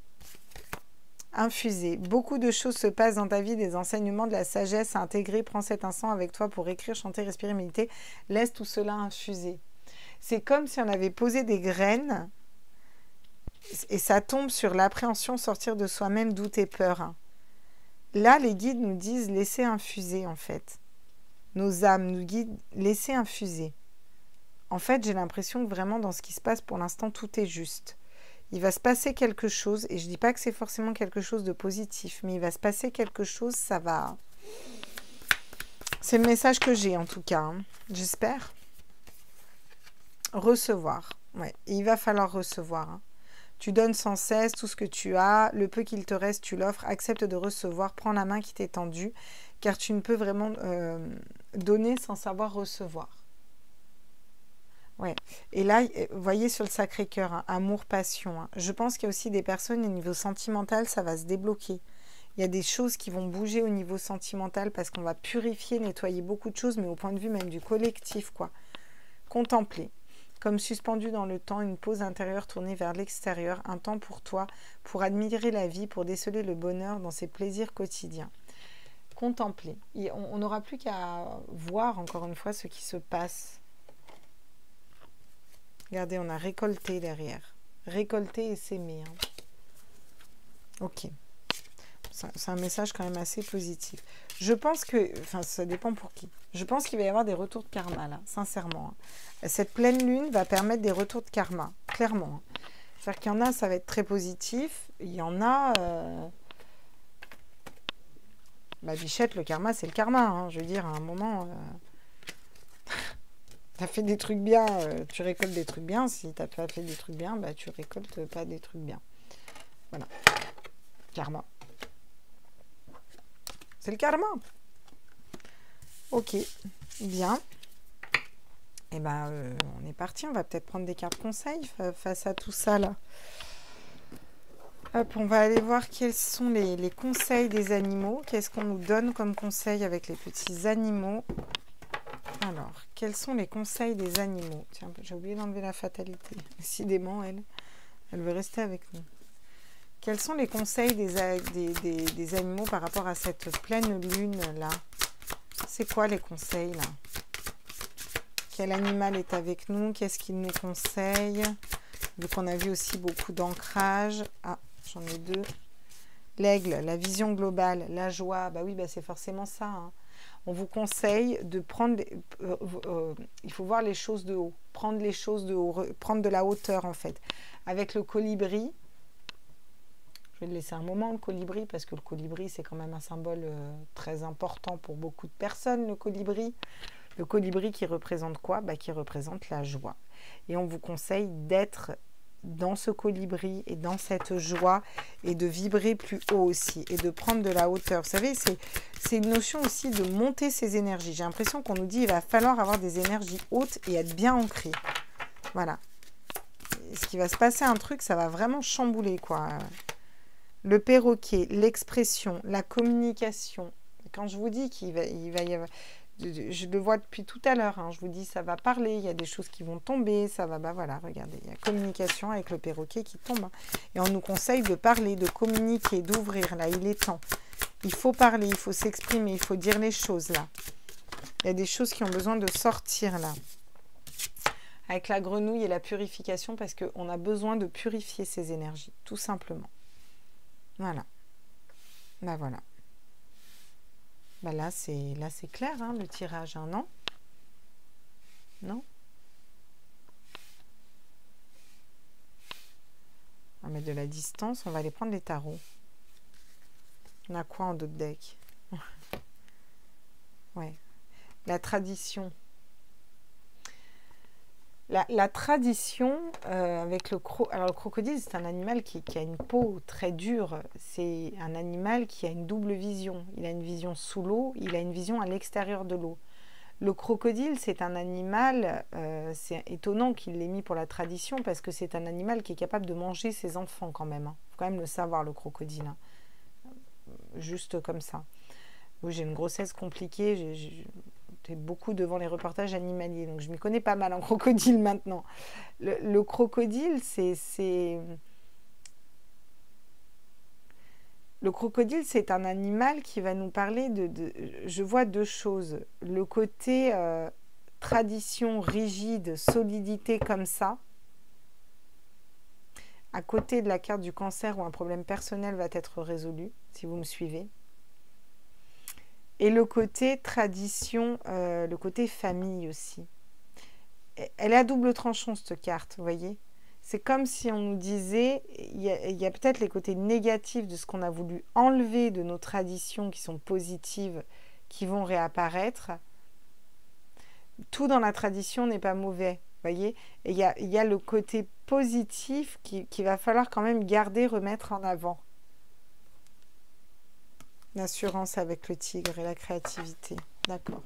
Infuser. Beaucoup de choses se passent dans ta vie, des enseignements, de la sagesse à intégrer. Prends cet instant avec toi pour écrire, chanter, respirer, méditer. Laisse tout cela infuser. C'est comme si on avait posé des graines et ça tombe sur l'appréhension, sortir de soi-même, doute et peur. Hein. Là, les guides nous disent laisser infuser, en fait. Nos âmes nous guident, laisser infuser. En fait, j'ai l'impression que vraiment, dans ce qui se passe pour l'instant, tout est juste. Il va se passer quelque chose, et je ne dis pas que c'est forcément quelque chose de positif, mais il va se passer quelque chose, ça va... C'est le message que j'ai en tout cas, hein. J'espère. Recevoir, ouais, et il va falloir recevoir, hein. Tu donnes sans cesse tout ce que tu as, le peu qu'il te reste, tu l'offres, accepte de recevoir, prends la main qui t'est tendue, car tu ne peux vraiment donner sans savoir recevoir. Ouais. Et là, vous voyez sur le Sacré-Cœur, hein, amour, passion, hein. Je pense qu'il y a aussi des personnes au niveau sentimental, ça va se débloquer. Il y a des choses qui vont bouger au niveau sentimental parce qu'on va purifier, nettoyer beaucoup de choses, mais au point de vue même du collectif, quoi. Contempler. Comme suspendu dans le temps, une pause intérieure tournée vers l'extérieur, un temps pour toi, pour admirer la vie, pour déceler le bonheur dans ses plaisirs quotidiens. Contempler. Et on n'aura plus qu'à voir, encore une fois, ce qui se passe. Regardez, on a récolté derrière. Récolter et s'aimer, hein. Ok. C'est un message quand même assez positif. Je pense que... Enfin, ça dépend pour qui. Je pense qu'il va y avoir des retours de karma, là, sincèrement, hein. Cette pleine lune va permettre des retours de karma, clairement, hein. C'est-à-dire qu'il y en a, ça va être très positif. Il y en a... Bah, Bichette, le karma, c'est le karma, hein. Je veux dire, à un moment... Tu as fait des trucs bien, tu récoltes des trucs bien. Si tu n'as pas fait des trucs bien, bah, tu récoltes pas des trucs bien. Voilà. Karma. C'est le karma. Ok. Bien. Et ben, on est parti. On va peut-être prendre des cartes conseils face à tout ça, là. Hop, on va aller voir quels sont les conseils des animaux. Qu'est-ce qu'on nous donne comme conseil avec les petits animaux? Alors, quels sont les conseils des animaux? Tiens, j'ai oublié d'enlever la fatalité. Décidément, elle veut rester avec nous. Quels sont les conseils des animaux par rapport à cette pleine lune-là? C'est quoi les conseils, là? Quel animal est avec nous? Qu'est-ce qu'il nous conseille? Vu qu'on a vu aussi beaucoup d'ancrage. Ah, j'en ai deux. L'aigle, la vision globale, la joie. Bah oui, bah c'est forcément ça, hein. On vous conseille de prendre... il faut voir les choses de haut. Prendre les choses de haut. Prendre de la hauteur, en fait. Avec le colibri... Je vais le laisser un moment, le colibri, parce que le colibri, c'est quand même un symbole très important pour beaucoup de personnes, le colibri. Le colibri qui représente quoi? Bah, qui représente la joie. Et on vous conseille d'être dans ce colibri et dans cette joie et de vibrer plus haut aussi et de prendre de la hauteur. Vous savez, c'est une notion aussi de monter ses énergies. J'ai l'impression qu'on nous dit qu'il va falloir avoir des énergies hautes et être bien ancré. Voilà. Et ce qui va se passer, un truc, ça va vraiment chambouler, quoi. Le perroquet, l'expression, la communication. Quand je vous dis qu'il va y avoir... Je le vois depuis tout à l'heure, hein, je vous dis ça va parler, il y a des choses qui vont tomber, ça va, bah voilà, regardez, il y a communication avec le perroquet qui tombe, hein. Et on nous conseille de parler, de communiquer, d'ouvrir, là, il est temps. Il faut parler, il faut s'exprimer, il faut dire les choses, là. Il y a des choses qui ont besoin de sortir, là. Avec la grenouille et la purification, parce qu'on a besoin de purifier ces énergies, tout simplement. Voilà. Bah voilà. Bah là, c'est clair, hein, le tirage, hein, non? Non? On va mettre de la distance, on va aller prendre les tarots. On a quoi en d'autres decks? Ouais. La tradition. La tradition avec le crocodile. Alors le crocodile, c'est un animal qui a une peau très dure. C'est un animal qui a une double vision. Il a une vision sous l'eau, il a une vision à l'extérieur de l'eau. Le crocodile, c'est un animal, c'est étonnant qu'il l'ait mis pour la tradition, parce que c'est un animal qui est capable de manger ses enfants quand même, hein. Il faut quand même le savoir, le crocodile, hein. Juste comme ça. Oui, j'ai une grossesse compliquée, j'étais beaucoup devant les reportages animaliers, donc je m'y connais pas mal en crocodile maintenant. Le crocodile, Le crocodile, c'est un animal qui va nous parler je vois deux choses. Le côté tradition, rigide, solidité comme ça. À côté de la carte du cancer où un problème personnel va être résolu, si vous me suivez. Et le côté tradition, le côté famille aussi. Elle est à double tranchant, cette carte, vous voyez. C'est comme si on nous disait, il y a peut-être les côtés négatifs de ce qu'on a voulu enlever de nos traditions qui sont positives, qui vont réapparaître. Tout dans la tradition n'est pas mauvais, voyez. Et il y a le côté positif qu'il va falloir quand même garder, remettre en avant. L'assurance avec le tigre et la créativité. D'accord.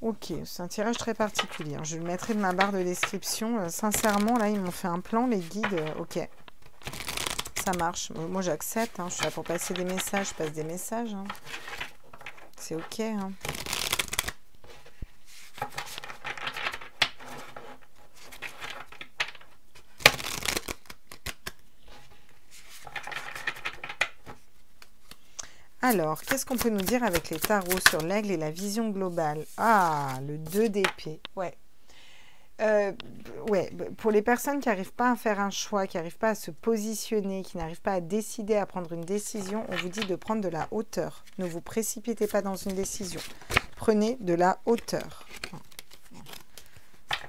Ok, c'est un tirage très particulier. Je le mettrai de ma barre de description. Sincèrement, là, ils m'ont fait un plan, les guides. Ok, ça marche. Moi, j'accepte. Je suis là pour passer des messages. Je passe des messages. C'est ok. Alors, qu'est-ce qu'on peut nous dire avec les tarots sur l'aigle et la vision globale? Ah, le 2 d'épée. Ouais. Ouais, pour les personnes qui n'arrivent pas à faire un choix, qui n'arrivent pas à se positionner, qui n'arrivent pas à décider, à prendre une décision, on vous dit de prendre de la hauteur. Ne vous précipitez pas dans une décision. Prenez de la hauteur.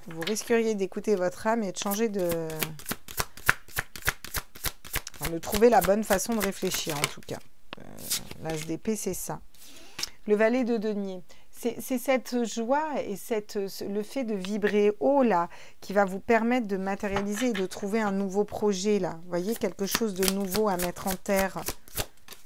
Vous risqueriez d'écouter votre âme et de changer de... Enfin, de trouver la bonne façon de réfléchir, en tout cas. L'as d'épée, c'est ça. Le valet de denier. C'est cette joie et le fait de vibrer haut, là, qui va vous permettre de matérialiser et de trouver un nouveau projet, là. Vous voyez, quelque chose de nouveau à mettre en terre.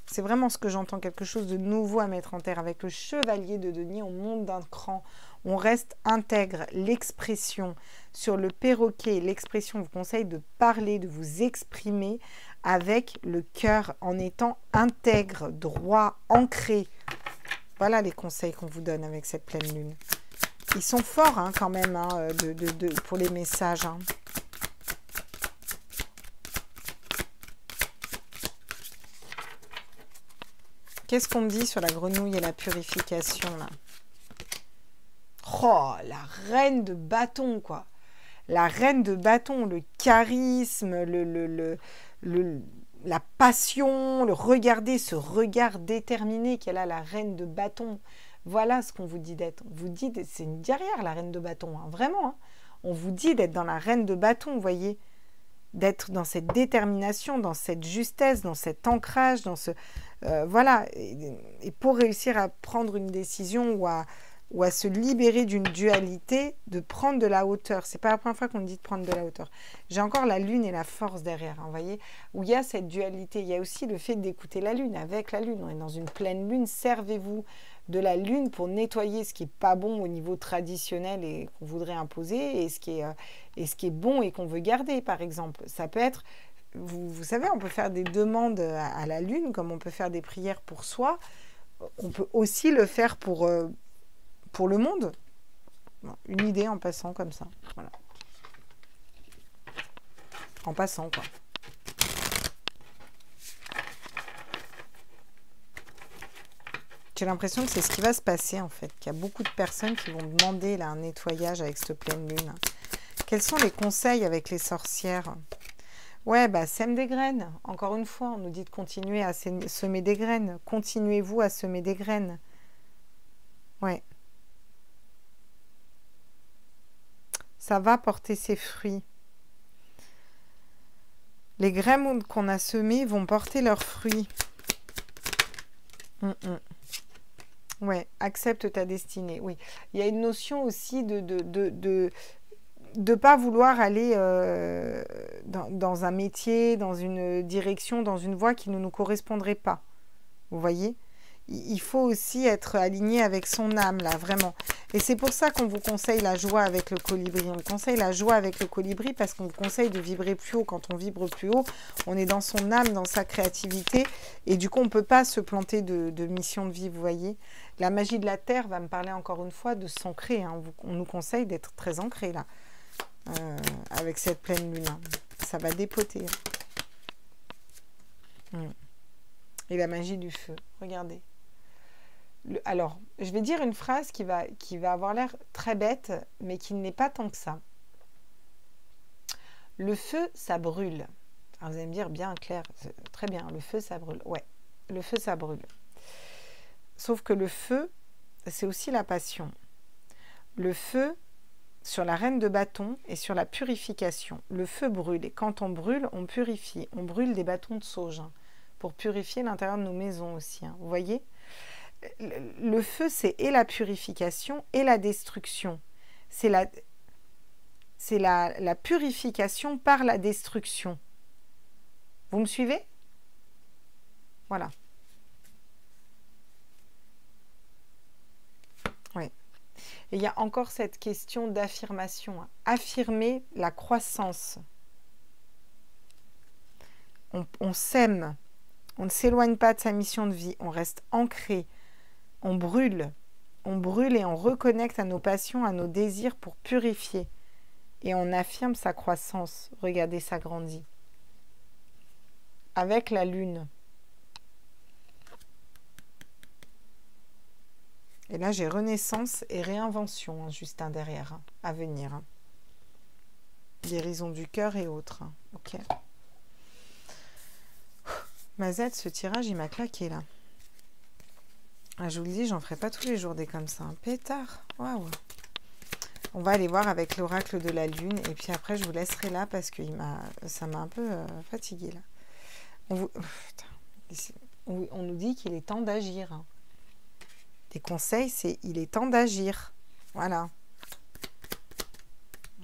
C'est vraiment ce que j'entends, quelque chose de nouveau à mettre en terre. Avec le chevalier de denier, on monte d'un cran. On reste intègre. L'expression. Sur le perroquet, l'expression vous conseille de parler, de vous exprimer avec le cœur, en étant intègre, droit, ancré. Voilà les conseils qu'on vous donne avec cette pleine lune. Ils sont forts quand même pour les messages. Qu'est-ce qu'on me dit sur la grenouille et la purification là? Oh, la reine de bâton, quoi. La reine de bâton, le charisme, la passion, le regarder, ce regard déterminé qu'elle a, la reine de bâton. Voilà ce qu'on vous dit d'être. On vous dit, c'est une guerrière, la reine de bâton, vraiment. On vous dit d'être dans la reine de bâton, vous voyez, d'être dans cette détermination, dans cette justesse, dans cet ancrage, dans ce... voilà. Et pour réussir à prendre une décision ou à se libérer d'une dualité, de prendre de la hauteur. C'est pas la première fois qu'on me dit de prendre de la hauteur. J'ai encore la lune et la force derrière, vous voyez, où il y a cette dualité. Il y a aussi le fait d'écouter la lune, avec la lune. On est dans une pleine lune, servez-vous de la lune pour nettoyer ce qui n'est pas bon au niveau traditionnel et qu'on voudrait imposer, et ce qui est bon et qu'on veut garder, par exemple. Ça peut être, vous savez, on peut faire des demandes à la lune, comme on peut faire des prières pour soi. On peut aussi le faire pour le monde. Une idée en passant comme ça. Voilà. En passant, quoi. J'ai l'impression que c'est ce qui va se passer, en fait. Qu'il y a beaucoup de personnes qui vont demander là, un nettoyage avec cette pleine lune. Quels sont les conseils avec les sorcières? Ouais, sème des graines. Encore une fois, on nous dit de continuer à semer des graines. Continuez-vous à semer des graines. Ouais. Ça va porter ses fruits. Les graines qu'on a semées vont porter leurs fruits. Ouais, accepte ta destinée. Oui, il y a une notion aussi de pas vouloir aller dans un métier, dans une direction, dans une voie qui ne nous correspondrait pas. Vous voyez ? Il faut aussi être aligné avec son âme, là, vraiment. Et c'est pour ça qu'on vous conseille la joie avec le colibri. On vous conseille la joie avec le colibri parce qu'on vous conseille de vibrer plus haut. Quand on vibre plus haut, on est dans son âme, dans sa créativité. Et du coup, on ne peut pas se planter de mission de vie, vous voyez. La magie de la Terre va me parler encore une fois de s'ancrer. On nous conseille d'être très ancré, là, avec cette pleine lune. Ça va dépoter. Et la magie du feu, regardez. Alors, je vais dire une phrase qui va avoir l'air très bête, mais qui n'est pas tant que ça. Le feu, ça brûle. Alors, vous allez me dire, bien clair, très bien, le feu, ça brûle. Ouais, le feu, ça brûle. Sauf que le feu, c'est aussi la passion. Le feu, sur la reine de bâton et sur la purification. Le feu brûle et quand on brûle, on purifie. On brûle des bâtons de sauge hein, pour purifier l'intérieur de nos maisons aussi. Hein. Vous voyez, le feu, c'est et la purification et la destruction. C'est la purification par la destruction. Vous me suivez? Voilà. Oui. Et il y a encore cette question d'affirmation. Hein. Affirmer la croissance. On s'aime. On ne s'éloigne pas de sa mission de vie. On reste ancré. On brûle. On brûle et on reconnecte à nos passions, à nos désirs pour purifier. Et on affirme sa croissance. Regardez, ça grandit. Avec la lune. Et là, j'ai renaissance et réinvention, hein, juste un derrière, hein, à venir. Hein. Guérison du cœur et autres. Hein. Ok. Mazette, ce tirage, il m'a claqué, là. Ah, je vous le dis, j'en ferai pas tous les jours des comme ça. Un pétard. Waouh. On va aller voir avec l'oracle de la lune. Et puis après, je vous laisserai là parce que ça m'a un peu fatiguée, là. On nous dit qu'il est temps d'agir. Hein. Les conseils, c'est il est temps d'agir. Voilà.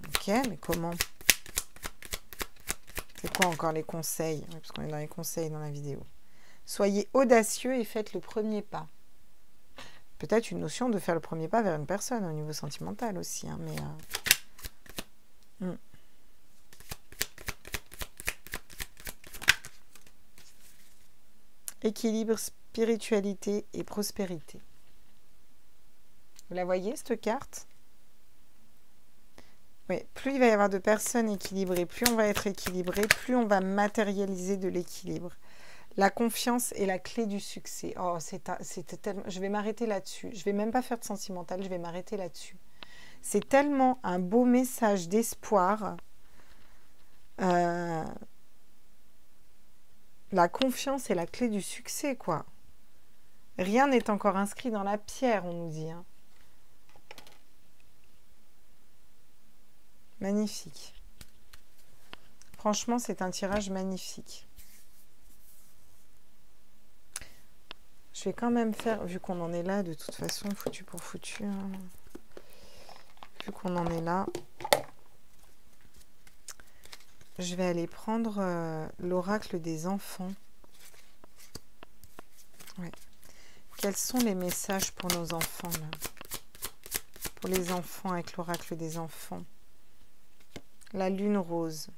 Ok, mais comment? C'est quoi encore les conseils? Oui, parce qu'on est dans les conseils dans la vidéo. Soyez audacieux et faites le premier pas. Peut-être une notion de faire le premier pas vers une personne au niveau sentimental aussi. Hein, mais Équilibre, spiritualité et prospérité. Vous la voyez, cette carte? Oui, plus il va y avoir de personnes équilibrées, plus on va être équilibré, plus on va matérialiser de l'équilibre. La confiance est la clé du succès. Oh, c'était tellement... Je vais m'arrêter là-dessus. Je ne vais même pas faire de sentimental, je vais m'arrêter là-dessus. C'est tellement un beau message d'espoir. La confiance est la clé du succès, quoi. Rien n'est encore inscrit dans la pierre, on nous dit. Hein. Magnifique. Franchement, c'est un tirage magnifique. Je vais quand même faire, vu qu'on en est là, de toute façon, foutu pour foutu. Hein. Vu qu'on en est là, je vais aller prendre l'oracle des enfants. Ouais. Quels sont les messages pour nos enfants, là? Pour les enfants avec l'oracle des enfants. La lune rose.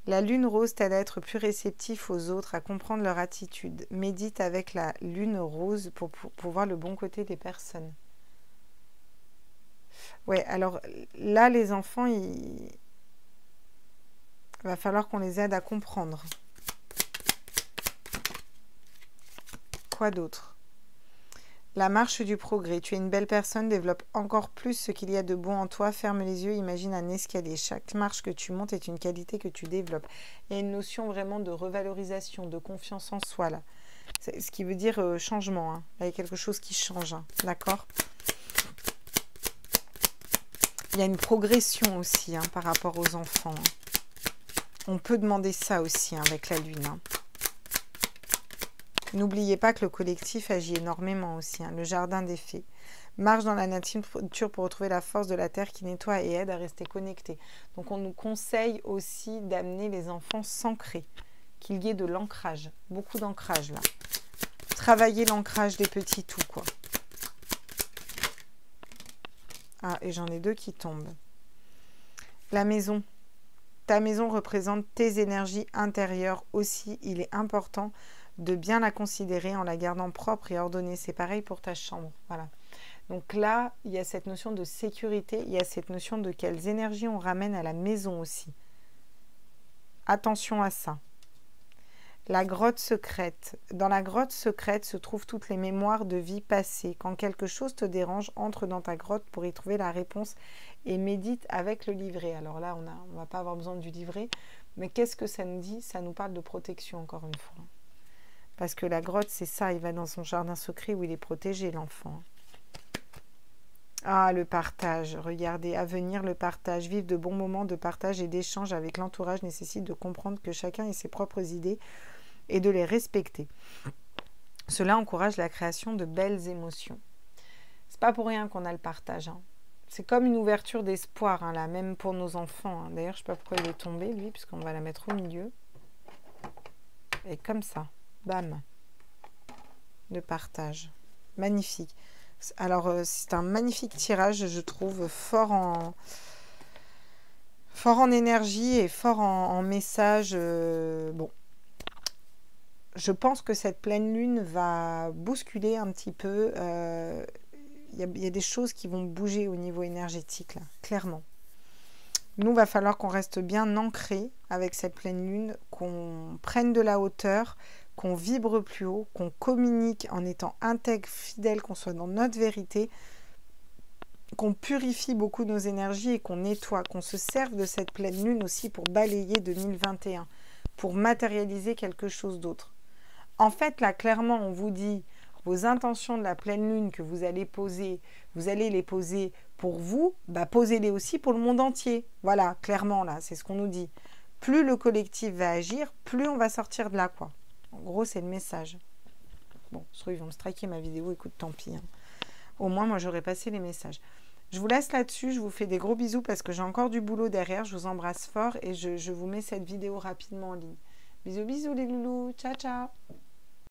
La lune rose t'aide à être plus réceptif aux autres, à comprendre leur attitude. Médite avec la lune rose pour voir le bon côté des personnes. Ouais, alors là, les enfants, il va falloir qu'on les aide à comprendre. Quoi d'autre? La marche du progrès. Tu es une belle personne, développe encore plus ce qu'il y a de bon en toi. Ferme les yeux, imagine un escalier. Chaque marche que tu montes est une qualité que tu développes. Il y a une notion vraiment de revalorisation, de confiance en soi, là. Ce qui veut dire changement. Hein. Là, il y a quelque chose qui change. Hein. D'accord? Il y a une progression aussi hein, par rapport aux enfants. Hein. On peut demander ça aussi hein, avec la lune. Hein. N'oubliez pas que le collectif agit énormément aussi. Hein, le jardin des fées. Marche dans la nature pour retrouver la force de la terre qui nettoie et aide à rester connecté. Donc on nous conseille aussi d'amener les enfants s'ancrer. Qu'il y ait de l'ancrage. Beaucoup d'ancrage là. Travailler l'ancrage des petits tout quoi. Ah, et j'en ai deux qui tombent. La maison. Ta maison représente tes énergies intérieures aussi. Il est important de bien la considérer en la gardant propre et ordonnée. C'est pareil pour ta chambre. Voilà. Donc là, il y a cette notion de sécurité. Il y a cette notion de quelles énergies on ramène à la maison aussi. Attention à ça. La grotte secrète. Dans la grotte secrète se trouvent toutes les mémoires de vie passée. Quand quelque chose te dérange, entre dans ta grotte pour y trouver la réponse et médite avec le livret. Alors là, on ne va pas avoir besoin du livret. Mais qu'est-ce que ça nous dit? Ça nous parle de protection, encore une fois. Parce que la grotte, c'est ça. Il va dans son jardin secret où il est protégé, l'enfant. Ah, le partage. Regardez, à venir, le partage. Vivre de bons moments de partage et d'échange avec l'entourage nécessite de comprendre que chacun ait ses propres idées et de les respecter. Cela encourage la création de belles émotions. C'est pas pour rien qu'on a le partage, hein. C'est comme une ouverture d'espoir, hein, là, même pour nos enfants, hein. D'ailleurs, je ne sais pas pourquoi il est tombé, lui, puisqu'on va la mettre au milieu. Et comme ça, bam. Le partage. Magnifique. Alors, c'est un magnifique tirage, je trouve, fort en énergie et fort en message. Bon. Je pense que cette pleine lune va bousculer un petit peu. Il y a des choses qui vont bouger au niveau énergétique, là, clairement. Nous, il va falloir qu'on reste bien ancré avec cette pleine lune, qu'on prenne de la hauteur, qu'on vibre plus haut, qu'on communique en étant intègre, fidèle, qu'on soit dans notre vérité, qu'on purifie beaucoup nos énergies et qu'on nettoie, qu'on se serve de cette pleine lune aussi pour balayer 2021, pour matérialiser quelque chose d'autre. En fait, là, clairement, on vous dit vos intentions de la pleine lune que vous allez poser, vous allez les poser pour vous, bah posez-les aussi pour le monde entier. Voilà, clairement, là, c'est ce qu'on nous dit. Plus le collectif va agir, plus on va sortir de là, quoi. En gros, c'est le message. Bon, je trouve ils vont me striker ma vidéo, écoute, tant pis. Hein. Au moins, moi, j'aurais passé les messages. Je vous laisse là-dessus, je vous fais des gros bisous parce que j'ai encore du boulot derrière. Je vous embrasse fort et je vous mets cette vidéo rapidement en ligne. Bisous, bisous les loulous. Ciao, ciao.